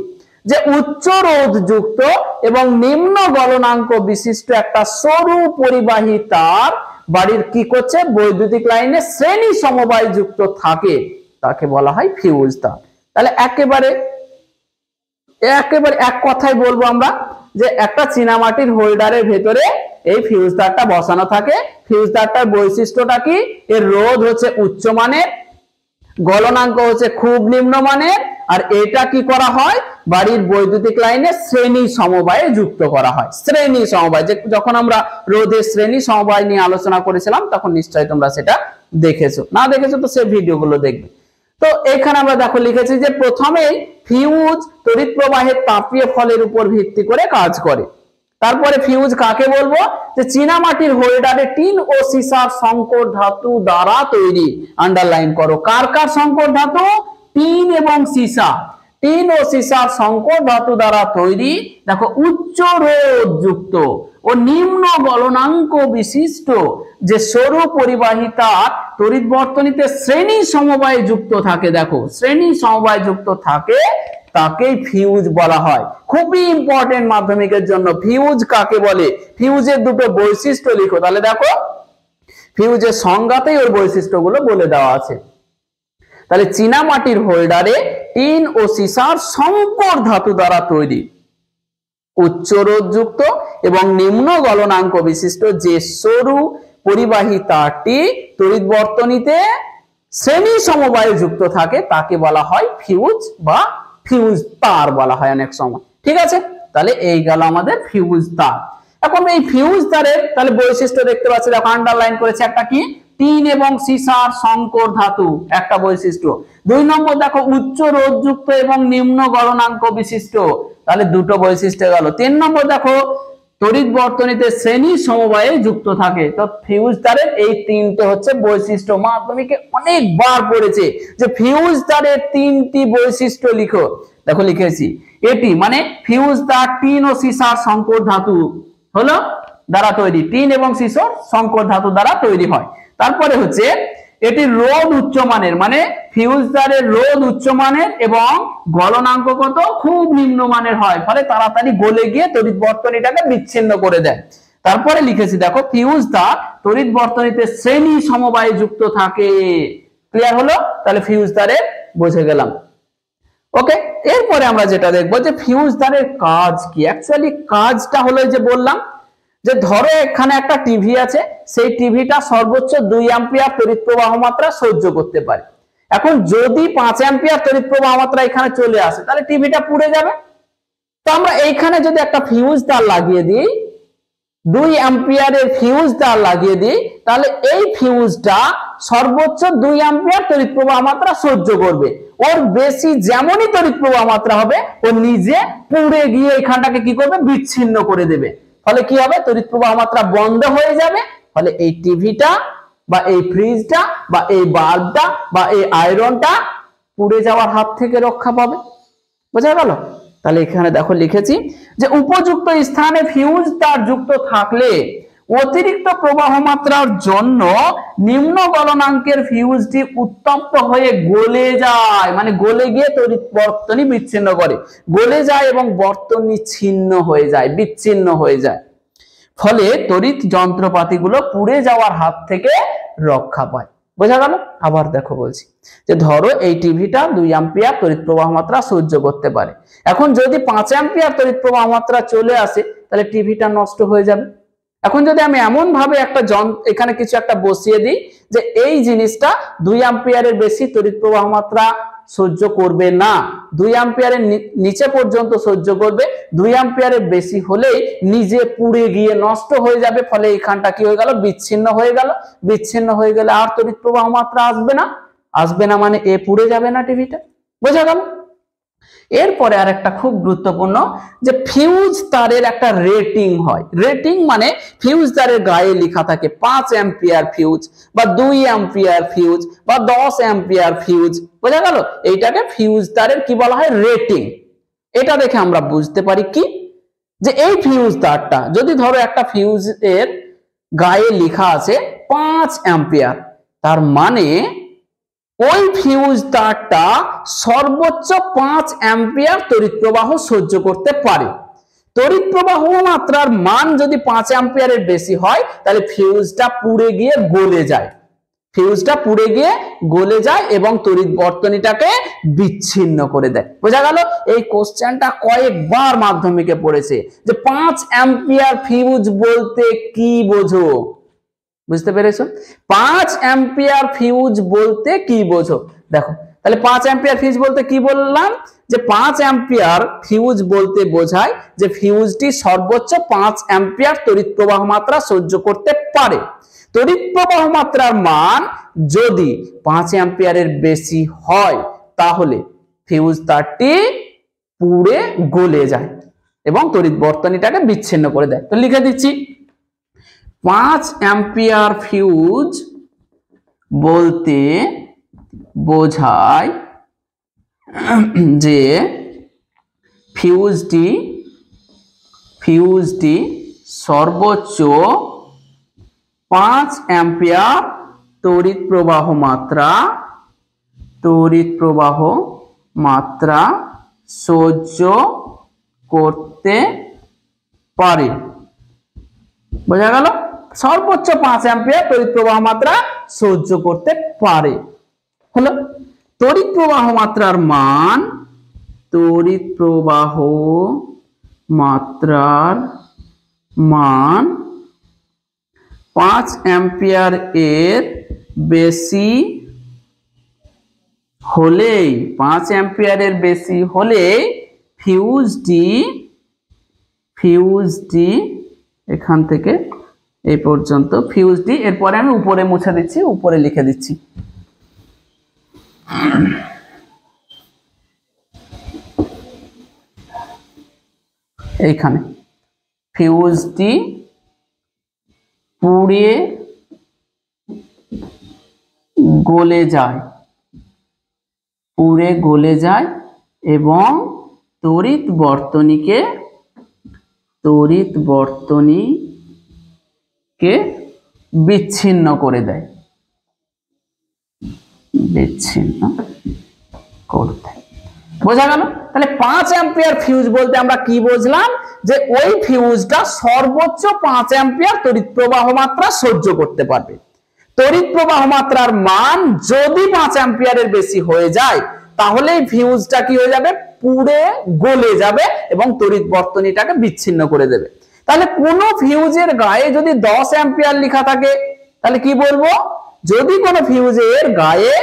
যে উচ্চ রোধ যুক্ত এবং নিম্ন গলনাঙ্ক বিশিষ্ট একটা সরু পরিবাহী তার বাড়ির কি করছে, বৈদ্যুতিক লাইনে শ্রেণী সমবায় যুক্ত থাকে, তাকে বলা হয় ফিউজ তার। তাহলে একেবারে এক কথায় বলবো আমরা যে একটা চীনামাটির হোল্ডারের ভেতরে এই ফিউজ তারটা বসানো থাকে। ফিউজ তারটার বৈশিষ্ট্যটা কি, এর রোধ হচ্ছে উচ্চ মানের, গলনাঙ্ক হচ্ছে খুব নিম্নমানের, আর এটা কি করা হয়, বাড়ির বৈদ্যুতিক লাইনে শ্রেণী সমবায়ে যুক্ত করা হয়। শ্রেণী সমবায়, যখন আমরা রোধের শ্রেণী সমবায় নিয়ে আলোচনা করেছিলাম তখন নিশ্চয়ই তোমরা সেটা দেখেছো, না দেখেছো তো সেই ভিডিওগুলো দেখবে। তো এখানে আমরা দেখো লিখেছি যে প্রথমেই ফিউজ তড়িৎ প্রবাহের তাপীয় ফলের উপর ভিত্তি করে কাজ করে। তারপরে ফিউজ কাকে বলবো, যে চীনামাটির হোল্ডারে টিন ও সীসার সংকর ধাতু দ্বারা তৈরি। আন্ডারলাইন করো, কার কার সংকর ধাতু, টিন এবং সীসা, টিন ও সীসার সংকর ধাতু দ্বারা তৈরি দেখো উচ্চ রোধযুক্ত ও নিম্ন গলনাঙ্ক বিশিষ্ট যে সরু পরিবাহিতা তড়িৎ বর্তনীতে শ্রেণী সমবায়ে যুক্ত থাকে, দেখো শ্রেণী সমবায়ে যুক্ত থাকে তাকেই ফিউজ বলা হয়। খুবই ইম্পর্টেন্ট মাধ্যমিকের জন্য। ফিউজ কাকে বলে, ফিউজের দুটো বৈশিষ্ট্য লিখো, তাহলে দেখো ফিউজের সংজ্ঞাতেই ওই বৈশিষ্ট্যগুলো বলে দেওয়া আছে। তাহলে চীনামাটির হোল্ডারে টিন ও সীসার সংকর ধাতু দ্বারা তৈরি উচ্চ রোধযুক্ত এবং নিম্ন গলনাঙ্ক বিশিষ্ট যে সরু পরিবাহী তারটি তড়িৎ বর্তনীতে শ্রেণী সমবায়ে যুক্ত থাকে তাকে বলা হয় ফিউজ বা ফিউজ তার বলা হয় অনেক সময়। ঠিক আছে, তাহলে এই গেল আমাদের ফিউজ তার। এখন এই ফিউজ তারের তাহলে বৈশিষ্ট্য দেখতে পাচ্ছি, দেখো আন্ডারলাইন করেছে, একটা কি টিন এবং সীসার সংকর ধাতু একটা বৈশিষ্ট্য। 2 নম্বর দেখো উচ্চ রোধযুক্ত এবং নিম্ন গলনাঙ্ক বিশিষ্ট, তাহলে দুটো বৈশিষ্ট্য গেল। 3 নম্বর দেখো তড়িৎ বর্তনীতে শ্রেণী সমবায়ে যুক্ত থাকে। তো ফিউজ তারের এই তিনটে হচ্ছে বৈশিষ্ট্য। মাধ্যমিকে অনেকবার পড়েছে যে ফিউজ তারের তিনটি বৈশিষ্ট্য লিখো, দেখো লিখেছি। এটি মানে ফিউজ তার টিন ও সীসার সংকর ধাতু হলো দ্বারা তৈরি, টিন এবং সীসার সংকর ধাতু দ্বারা তৈরি হয়। তারপরে হচ্ছে এটি রোধ উচ্চমানের, মানে ফিউজ তারের রোধ উচ্চমানের এবং গলনাঙ্ক কত খুব নিম্নমানের হয়, ফলে তাড়াতাড়ি গলে গিয়ে তড়িৎ বর্তনীটাকে বিচ্ছিন্ন করে দেয়। তারপরে লিখেছি দেখো ফিউজ তার তড়িৎ বর্তনীতে শ্রেণী সমবায়ে যুক্ত থাকে। ক্লিয়ার হলো? তাহলে ফিউজ তারের বুঝে গেলাম। ওকে, এরপরে আমরা যেটা দেখবো যে ফিউজ তারের কাজ কি। অ্যাকচুয়ালি কাজটা হলো যে বললাম যে ধরো এখানে একটা টিভি আছে, সেই টিভিটা সর্বোচ্চ 2 অ্যাম্পিয়ার তড়িৎ প্রবাহ মাত্রা সহ্য করতে পারে। এখন যদি 5 অ্যাম্পিয়ার তড়িৎ প্রবাহ মাত্রা এখানে চলে আসে তাহলে টিভিটা পুড়ে যাবে। তো আমরা এইখানে যদি একটা ফিউজ তার লাগিয়ে দিই, 2 অ্যাম্পিয়ারের ফিউজ তার লাগিয়ে দিই, তাহলে এই ফিউজটা সর্বোচ্চ 2 অ্যাম্পিয়ার তড়িৎ প্রবাহ মাত্রা সহ্য করবে। ওর বেশি যেমনই তড়িৎ প্রবাহ মাত্রা হবে ও নিজে পুড়ে গিয়ে এখানটাকে কি করবে, বিচ্ছিন্ন করে দেবে। ফলে কি হবে, তড়িৎ প্রবাহ মাত্রা বন্ধ হয়ে যাবে। ফলে এই টিভিটা বা এই ফ্রিজটা বা এই বাল্বটা বা এই আয়রনটা পুড়ে যাওয়ার হাত থেকে রক্ষা পাবে। বোঝা গেল? তাহলে এখানে দেখো লিখেছি যে উপযুক্ত স্থানে ফিউজ তার যুক্ত থাকলে অতিরিক্ত প্রবাহ মাত্রার জন্য নিম্ন গলনাঙ্কের ফিউজটি উত্তপ্ত হয়ে গলে যায়, মানে গলে গিয়ে তড়িৎ বর্তনী বিচ্ছিন্ন করে, গলে যায় এবং বর্তনী ছিন্ন হয়ে যায়, বিচ্ছিন্ন হয়ে যায়। ফলে তড়িৎ যন্ত্রপাতিগুলো পুড়ে যাওয়ার হাত থেকে রক্ষা পায়। বোঝা গেল? আবার দেখো বলছি যে ধরো এই টিভিটা 2 অ্যাম্পিয়ার তড়িৎ প্রবাহ মাত্রা সহ্য করতে পারে। এখন যদি 5 অ্যাম্পিয়ার তড়িৎ প্রবাহ মাত্রা চলে আসে তাহলে টিভিটা নষ্ট হয়ে যাবে। এখন যদি আমি এমন ভাবে একটা এখানে কিছু একটা বসিয়ে দিই যে এই জিনিসটা 2 অ্যাম্পিয়ারের বেশি তড়িৎ প্রবাহ মাত্রা সহ্য করবে না, 2 অ্যাম্পিয়ারের নিচে পর্যন্ত সহ্য করবে, 2 অ্যাম্পিয়ারের বেশি হলেই নিজে পুড়ে গিয়ে নষ্ট হয়ে যাবে। ফলে এইখানটা কি হয়ে গেল, বিচ্ছিন্ন হয়ে গেল। বিচ্ছিন্ন হয়ে গেলে আর তড়িৎ প্রবাহ মাত্রা আসবে না, আসবে না মানে এ পুড়ে যাবে না টিভিটা। বোঝা গেল? এরপরে আর একটা খুব গুরুত্বপূর্ণ যে ফিউজ তারের একটা রেটিং হয়। রেটিং মানে ফিউজ তারের গায়ে লেখা থাকে 5 অ্যাম্পিয়ার ফিউজ বা 2 অ্যাম্পিয়ার ফিউজ বা 10 অ্যাম্পিয়ার ফিউজ। বোঝা গেল? এইটাকে ফিউজ তারের কি বলা হয়, রেটিং। এটা দেখে আমরা বুঝতে পারি কি যে এই ফিউজ তারটা যদি ধরো একটা ফিউজের গায়ে লেখা আছে 5 অ্যাম্পিয়ার, তার মানে ওই ফিউজ তারটা সর্বোচ্চ 5 অ্যাম্পিয়ার তড়িৎ প্রবাহ সহ্য করতে পারে। তড়িৎ প্রবাহ মাত্রার মান যদি 5 অ্যাম্পিয়ারের বেশি হয় তাহলে ফিউজটা পুড়ে গিয়ে গলে যায়, ফিউজটা পুড়ে গিয়ে গলে যায় এবং তড়িৎ বর্তনীটাকে বিচ্ছিন্ন করে দেয়। বোঝা গেল? এই কোশ্চেনটা কয়েকবার মাধ্যমিকে পড়েছে যে 5 অ্যাম্পিয়ার ফিউজ বলতে কি বোঝো। বুঝতে পেরেছো? 5 অ্যাম্পিয়ার ফিউজ বলতে কি বোঝো? দেখো তাহলে 5 অ্যাম্পিয়ার ফিউজ বলতে কি বললাম যে 5 অ্যাম্পিয়ার ফিউজ বলতে বোঝায় যে ফিউজটি সর্বোচ্চ 5 অ্যাম্পিয়ার তড়িৎ প্রবাহ মাত্রা সহ্য করতে পারে। তড়িৎ প্রবাহ মাত্রার মান যদি 5 অ্যাম্পিয়ারের বেশি হয় তাহলে ফিউজ তারটি পুড়ে গলে যায় এবং তড়িৎ বর্তনীটাকে বিচ্ছিন্ন করে দেয়। তো লিখে দিচ্ছি 5 অ্যাম্পিয়ার ফিউজ বলতে বোঝায় যে ফিউজটি সর্বোচ্চ 5 অ্যাম্পিয়ার তড়িৎ প্রবাহ মাত্রা সহ্য করতে পারে। বোঝা গেল? সর্বোচ্চ 5 অ্যাম্পিয়ার তড়িৎ প্রবাহ মাত্রা সহ্য করতে পারে। হলো তড়িৎ প্রবাহ মাত্রার মান, 5 অ্যাম্পিয়ার এর বেশি হলেই, 5 অ্যাম্পিয়ারের বেশি হলেই ফিউজটি এখান থেকে এই পর্যন্ত ফিউজটি, এরপরে আমি উপরে মুছে দিচ্ছি, উপরে লিখে দিচ্ছি। এইখানে ফিউজটি পুড়ে গলে যায় এবং তড়িৎ বর্তনীকে বিচ্ছিন্ন করে দেয়। বোঝা গেল? তাহলে 5 অ্যাম্পিয়ার ফিউজ বলতে আমরা কি বুঝলাম? যে ওই ফিউজটা সর্বোচ্চ 5 অ্যাম্পিয়ার তড়িৎ প্রবাহ মাত্রা সহ্য করতে পারবে। তড়িৎ প্রবাহ মাত্রার মান যদি 5 অ্যাম্পিয়ারের বেশি হয়ে যায়, তাহলে ফিউজটা কি হয়ে যাবে? পুড়ে গলে যাবে এবং তড়িৎ বর্তনীটাকে বিচ্ছিন্ন করে দেবে। তাহলে কোন ফিউজের গায়ে যদি 10 অ্যাম্পিয়ার লেখা থাকে, তাহলে কি বলবো? যদি কোনো ফিউজের গায়ে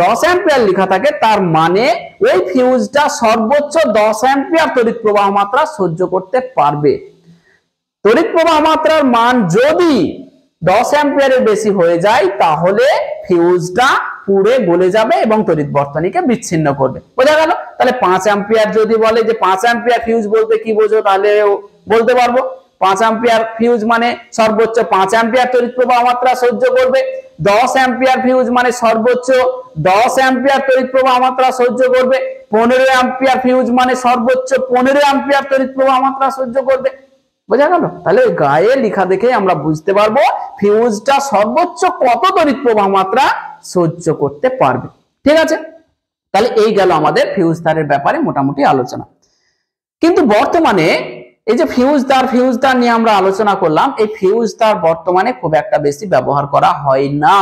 10 অ্যাম্পিয়ার লেখা থাকে, তার মানে ওই ফিউজটা সর্বোচ্চ 10 অ্যাম্পিয়ার তড়িৎ প্রবাহ মাত্রা সহ্য করতে পারবে। তড়িৎ প্রবাহ মাত্রার মান যদি 10 অ্যাম্পিয়ারের বেশি হয়ে যায়, তাহলে ফিউজটা পুড়ে গলে যাবে এবং তড়িৎ বর্তনীকে বিচ্ছিন্ন করবে। বোঝা গেল? তাহলে 5 অ্যাম্পিয়ার যদি বলে যে 5 অ্যাম্পিয়ার ফিউজ বলতে কি বোঝো, তাহলে বলতে পারবো 5 অ্যাম্পিয়ার ফিউজ মানে সর্বোচ্চ 5 অ্যাম্পিয়ার তড়িৎ প্রবাহ মাত্রা সহ্য করবে। 10 অ্যাম্পিয়ার ফিউজ মানে সর্বোচ্চ 10 অ্যাম্পিয়ার তড়িৎ প্রবাহ মাত্রা সহ্য করবে। 15 অ্যাম্পিয়ার ফিউজ মানে সর্বোচ্চ 15 অ্যাম্পিয়ার তড়িৎ প্রবাহ মাত্রা সহ্য করবে। বোঝা গেল? তাহলে গায়ে লেখা দেখে আমরা বুঝতে পারবো ফিউজটা সর্বোচ্চ কত তড়িৎ প্রবাহ মাত্রা সহ্য করতে পারবে। ঠিক আছে? তাহলে এই গেল আমাদের ফিউজ তারের ব্যাপারে মোটামুটি আলোচনা। কিন্তু বর্তমানে এই যে ফিউজ তার নিয়ে আমরা আলোচনা করলাম, এই ফিউজ তার বর্তমানে খুব একটা বেশি ব্যবহার করা হয় না।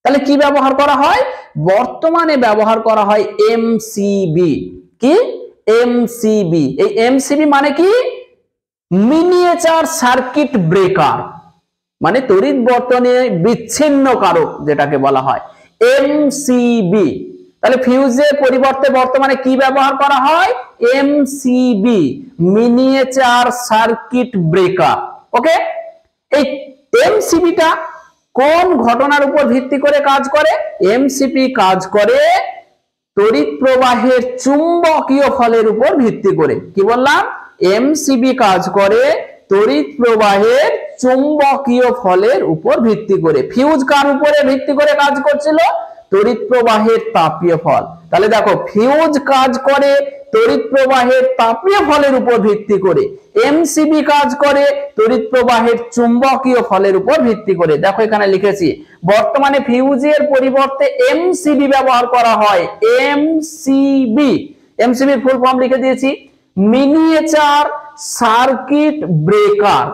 তাহলে কি ব্যবহার করা হয়? বর্তমানে ব্যবহার করা হয় এমসিবি। কি? এমসিবি। এই এমসিবি মানে কি? মিনিয়েচার সার্কিট ব্রেকার, মানে তড়িৎ বর্তনী বিচ্ছিন্ন কারক যেটাকে বলা হয় এমসিবি। তাহলে ফিউজের পরিবর্তে বর্তমানে কি ব্যবহার করা হয়? MCB, miniature circuit breaker. Okay, এই এমসিবিটা কোন ঘটনার উপর ভিত্তি করে কাজ করে? এমসিবি কাজ করে তড়িৎ প্রবাহের চুম্বকীয় ফলের উপর ভিত্তি করে। কি বললাম? এমসিবি কাজ করে তড়িৎ প্রবাহের চুম্বকীয় ফলের উপর ভিত্তি করে। ফিউজ কার উপরে ভিত্তি করে কাজ করছিল? তড়িৎ প্রবাহের তাপীয় ফল। তাহলে দেখো, ফিউজ কাজ করে তড়িৎ প্রবাহের তাপীয় ফলের উপর ভিত্তি করে, এমসিবি কাজ করে তড়িৎ প্রবাহের চুম্বকীয় ফলের উপর ভিত্তি করে। দেখো এখানে লিখেছি, বর্তমানে ফিউজের পরিবর্তে এমসিবি ব্যবহার করা হয়। এমসিবি, এমসিবির ফুল ফর্ম লিখে দিয়েছি, miniature circuit breaker.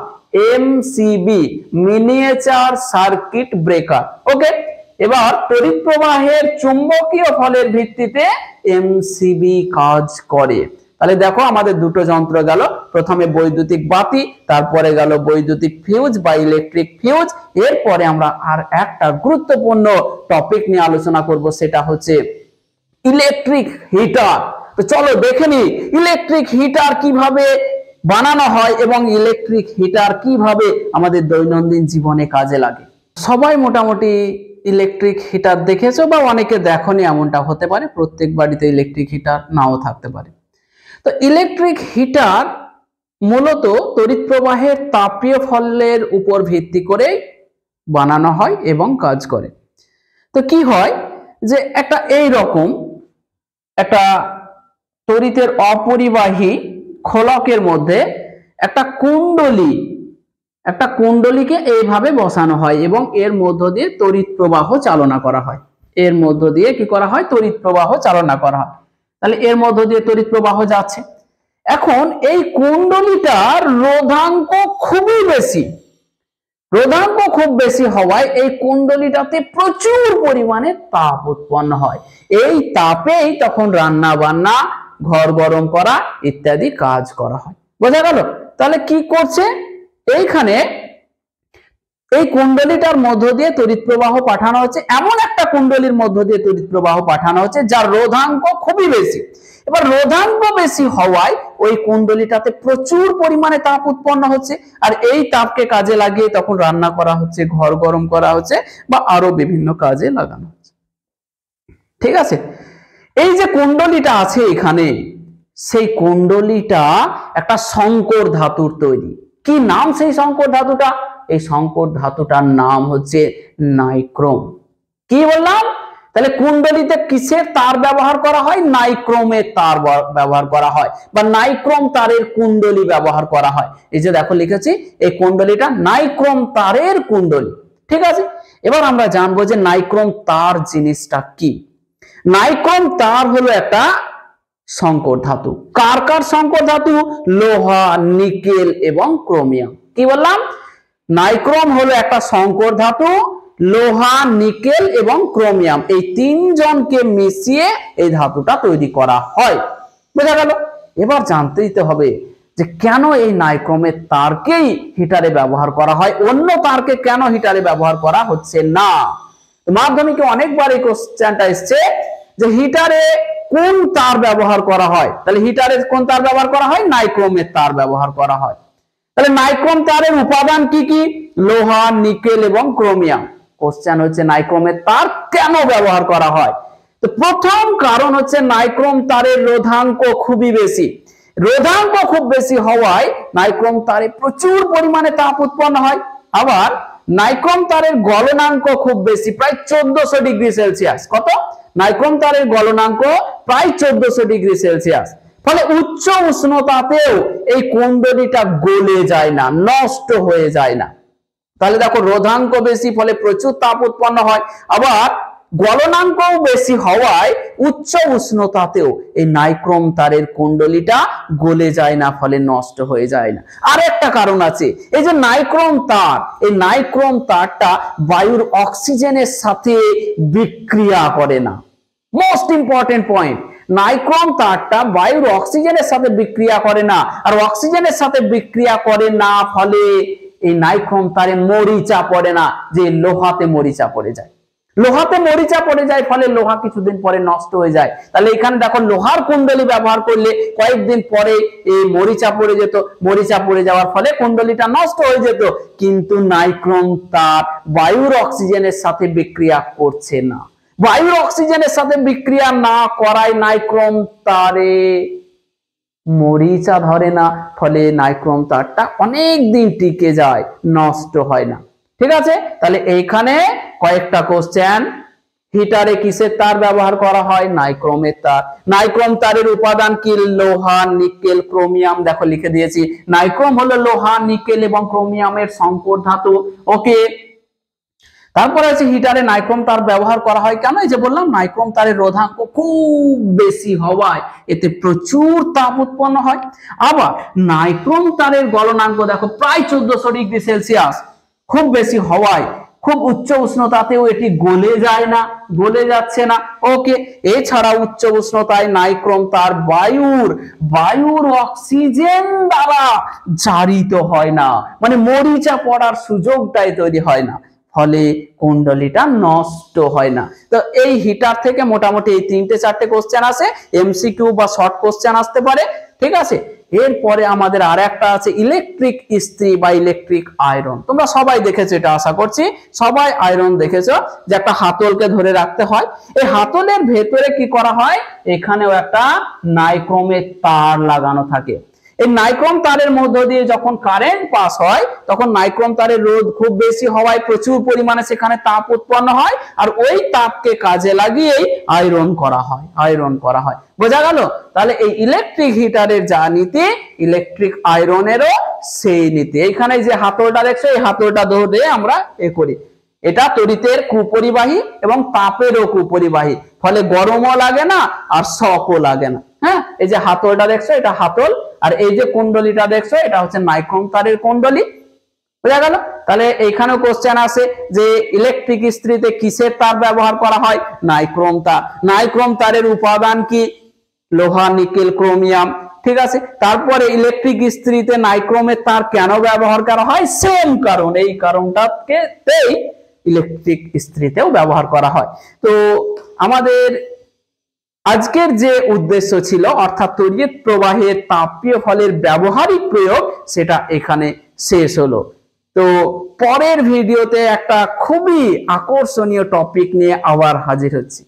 MCB, miniature circuit breaker. Okay, এবার তড়িৎ প্রবাহের চুম্বকীয় ফলের ভিত্তিতে এমসিবি কাজ করে। তাহলে দেখো আমাদের দুটো যন্ত্র গেল, প্রথমে বৈদ্যুতিক বাতি, তারপরে গেল বৈদ্যুতিক ফিউজ বা ইলেকট্রিক ফিউজ। এরপরে আমরা আর একটা গুরুত্বপূর্ণ টপিক নিয়ে আলোচনা করব, সেটা হচ্ছে ইলেকট্রিক হিটার। তো চলো দেখে নি ইলেকট্রিক হিটার কিভাবে বানানো হয় এবং ইলেকট্রিক হিটার কিভাবে আমাদের দৈনন্দিন জীবনে কাজে লাগে। সবাই মোটামুটি ইলেকট্রিক হিটার দেখেছো বা অনেকে দেখোনি, এমনটা হতে পারে, প্রত্যেক বাড়িতে ইলেকট্রিক হিটার নাও থাকতে পারে। তো ইলেকট্রিক হিটার মূলত তড়িৎ প্রবাহের তাপীয় ফলের উপর ভিত্তি করে বানানো হয় এবং কাজ করে। তো কি হয় যে একটা এই রকম একটা তড়িতের অপরিবাহী খোলকের মধ্যে একটা কুণ্ডলীকে এইভাবে বসানো হয় এবং এর মধ্য দিয়ে তড়িৎ প্রবাহ চালনা করা হয়। এর মধ্য দিয়ে কি করা হয়? তড়িৎ প্রবাহ চালনা করা হয়। তাহলে এর মধ্য দিয়ে তড়িৎ প্রবাহ যাচ্ছে। এখন এই কুণ্ডলীটার রোধাঙ্ক খুবই বেশি, রোধাঙ্ক খুব বেশি হওয়ায় এই কুণ্ডলীটাতে প্রচুর পরিমাণে তাপ উৎপন্ন হয়। এই তাপেই তখন রান্না বান্না, ঘর গরম করা ইত্যাদি কাজ করা হয়। বোঝা গেল? তাহলে কি করছে এইখানে, এই কুণ্ডলীটার মধ্য দিয়ে তড়িৎ প্রবাহ পাঠানো হচ্ছে, এমন একটা কুণ্ডলীর মধ্য দিয়ে তড়িৎ প্রবাহ পাঠানো হচ্ছে যার রোধাঙ্ক খুবই বেশি। এবার রোধাঙ্ক বেশি হওয়ায় ওই কুণ্ডলীটাতে প্রচুর পরিমাণে তাপ উৎপন্ন হচ্ছে, আর এই তাপকে কাজে লাগিয়ে তখন রান্না করা হচ্ছে, ঘর গরম করা হচ্ছে বা আরো বিভিন্ন কাজে লাগানো হচ্ছে। ঠিক আছে? এই যে কুণ্ডলীটা আছে এখানে, সেই কুণ্ডলীটা একটা সংকর ধাতুর তৈরি। কি নাম সেই সংকর ধাতুটা? এই সংকর ধাতুটার নাম হচ্ছে নাইক্রোম। কি বললাম? তাহলে কুণ্ডলীতে কিসের তার ব্যবহার করা হয়? নাইক্রোমের তার ব্যবহার করা হয়, বা নাইক্রোম তারের কুণ্ডলী ব্যবহার করা হয়। এই যে দেখো লিখেছি, এই কুণ্ডলীটা নাইক্রোম তারের কুণ্ডলী। ঠিক আছে, এবার আমরা জানবো যে নাইক্রোম তার জিনিসটা কি। নাইক্রোম তার হলো একটা সংকর ধাতু। কার কার সংকর ধাতু? লোহা, নিকেল এবং ক্রোমিয়াম। কি বললাম? নাইক্রোম হলো একটা সংকর ধাতু, লোহা, নিকেল এবং ক্রোমিয়াম এই তিনজনকে মিশিয়ে এই ধাতুটা তৈরি করা হয়। বোঝা গেল? এবার জানতে দিতে হবে যে কেন এই নাইক্রোমের তারকেই হিটারে ব্যবহার করা হয়, অন্য তারকে কেন হিটারে ব্যবহার করা হচ্ছে না। মাধ্যমিকে অনেকবার এই কোশ্চেনটা এসছে যে হিটারে কোন তার ব্যবহার করা হয়। তাহলে হিটারে কোন তার ব্যবহার করা হয়? নাইক্রোমের তার ব্যবহার করা হয়। তাহলে নাইক্রোম তারের উপাদান কি কি? লোহা, নিকেল এবং ক্রোমিয়াম। কোশ্চেন হচ্ছে নাইক্রোমের তার কেন ব্যবহার করা হয়। তো প্রথম কারণ হচ্ছে নাইক্রোম তারের রোধাঙ্ক খুবই বেশি। রোধাঙ্ক খুব বেশি হওয়ায় নাইক্রোম তারে প্রচুর পরিমাণে তাপ উৎপন্ন হয়। আবার নাইক্রোম তারের গলনাঙ্ক খুব বেশি, প্রায় 1400 ডিগ্রি সেলসিয়াস। কত? নাইক্রোম তারের গলনাঙ্ক প্রায় 1400 ডিগ্রি সেলসিয়াস। ফলে উচ্চ উষ্ণতাতেও এই কুণ্ডলীটা গলে যায় না, নষ্ট হয়ে যায় না। তাহলে দেখো রোধাঙ্ক বেশি, ফলে প্রচুর তাপ উৎপন্ন হয়। আবার গলনাঙ্কও বেশি হওয়ায় উচ্চ উষ্ণতাতেও এই নাইক্রোম তারের কুণ্ডলীটা গলে যায় না, ফলে নষ্ট হয়ে যায় না। আর একটা কারণ আছে, এই যে নাইক্রোম তার, এই নাইক্রোম তারটা বায়ুর অক্সিজেনের সাথে বিক্রিয়া করে না। মোস্ট ইম্পর্টেন্ট পয়েন্ট, নাইক্রোম তারটা বায়ুর অক্সিজেনের সাথে বিক্রিয়া করে না, আর অক্সিজেনের সাথে বিক্রিয়া করে না ফলে এই নাইক্রোম তারে মরিচা পড়ে না, যে লোহাতে মরিচা পড়ে যায়। লোহাতে মরিচা পড়ে যায়, ফলে লোহা কিছুদিন পরে নষ্ট হয়ে যায়। তাহলে এখানে দেখো লোহার কুণ্ডলী ব্যবহার করলে কয়েকদিন পরে এই মরিচা পড়ে যেত, মরিচা পড়ে যাওয়ার ফলে কুণ্ডলীটা নষ্ট হয়ে যেত। কিন্তু নাইক্রোম তার বায়ুর অক্সিজেনের সাথে বিক্রিয়া করছে না। বায়ুর অক্সিজেনের সাথে বিক্রিয়া না করায় নাইক্রোম তারে মরিচা ধরে না, ফলে নাইক্রোম তারটা অনেক দিন টিকে যায়, নষ্ট হয় না। ঠিক আছে, তাহলে এইখানে কয়েকটা কোশ্চেন। হিটারে কিসের তার ব্যবহার করা হয়? নাইক্রোমের তার। নাইক্রোম তারের উপাদান কি? লোহা, নিকেল, ক্রোমিয়াম। দেখো লিখে দিয়েছি, নাইক্রোম হলো লোহা, নিকেল এবং ক্রোমিয়ামের সংকর ধাতু। ওকে, তারপরে আছে হিটারে নাইক্রোম তার ব্যবহার করা হয় কেন? এই যে বললাম, নাইক্রোম তারের রোধাঙ্ক খুব বেশি হওয়ায় এতে প্রচুর তাপ উৎপন্ন হয়। আবার নাইক্রোম তারের গলনাঙ্ক দেখো প্রায় 1400 ডিগ্রি সেলসিয়াস, খুব বেশি হওয়ায় খুব উচ্চ উষ্ণতাতেও এটি গলে যায় না, গলে যাচ্ছে না। ওকে, এছাড়া উচ্চ উষ্ণতায় নাইক্রোম তার বায়ুর অক্সিজেন দ্বারা জারিত হয় না, মানে মরিচা পড়ার সুযোগটাই তৈরি হয় না, ফলে কুণ্ডলীটা নষ্ট হয় না। তো এই হিটার থেকে মোটামুটি এই 3-4টে কোশ্চেন আসে, এমসিকিউ বা শর্ট কোশ্চেন আসতে পারে। ঠিক আছে, এরপরে আমাদের আর একটা আছে ইলেকট্রিক ইস্ত্রি বা ইলেকট্রিক আয়রন। তোমরা সবাই দেখেছো, এটা আশা করছি সবাই আয়রন দেখেছো, যে একটা হাতলকে ধরে রাখতে হয়। এই হাতলের ভেতরে কি করা হয়? এখানেও একটা নাইক্রোমের তার লাগানো থাকে। এই নাইক্রোম তারের মধ্য দিয়ে যখন কারেন্ট পাস হয় তখন নাইক্রোম তারের রোধ খুব বেশি হওয়ায় প্রচুর পরিমাণে সেখানে তাপ উৎপন্ন হয়, আর ওই তাপকে কাজে লাগিয়েই আয়রন করা হয়। বোঝা গেল? তাহলে এই ইলেকট্রিক হিটারের যা নীতি, ইলেকট্রিক আয়রনেরও সেই নীতি। এইখানে যে হাতলটা দেখছো, এই হাতলটা ধরে আমরা করি। এটা তড়িতের কুপরিবাহী এবং তাপেরও কুপরিবাহী, ফলে গরমও লাগে না আর শকও লাগে না। হ্যাঁ, এই যে হাতলটা দেখছো এটা হাতল, আর এই যে কুণ্ডলীটা দেখছো এটা হচ্ছে নাইক্রোম তারের কুণ্ডলী। বোঝা গেল? তাহলে এইখানেও কোশ্চেন আসে যে ইলেকট্রিক ইস্ত্রিতে কিসের তার ব্যবহার করা হয়? নাইক্রোম তার। নাইক্রোম তারের উপাদান কি? লোহা, নিকেল, ক্রোমিয়াম। ঠিক আছে, তারপরে ইলেকট্রিক ইস্ত্রিতে নাইক্রোমের তার কেন ব্যবহার করা হয়? সেম কারণ, এই কারণটাকে ইলেকট্রিক ইস্ত্রিতেও ব্যবহার করা হয়। তো আমাদের আজকের যে উদ্দেশ্য ছিল অর্থাৎ তড়িৎ প্রবাহের তাপীয় ফলের ব্যবহারিক প্রয়োগ, সেটা এখানে শেষ হলো। তো পরের ভিডিওতে একটা খুবই আকর্ষণীয় টপিক নিয়ে আবার হাজির হচ্ছি।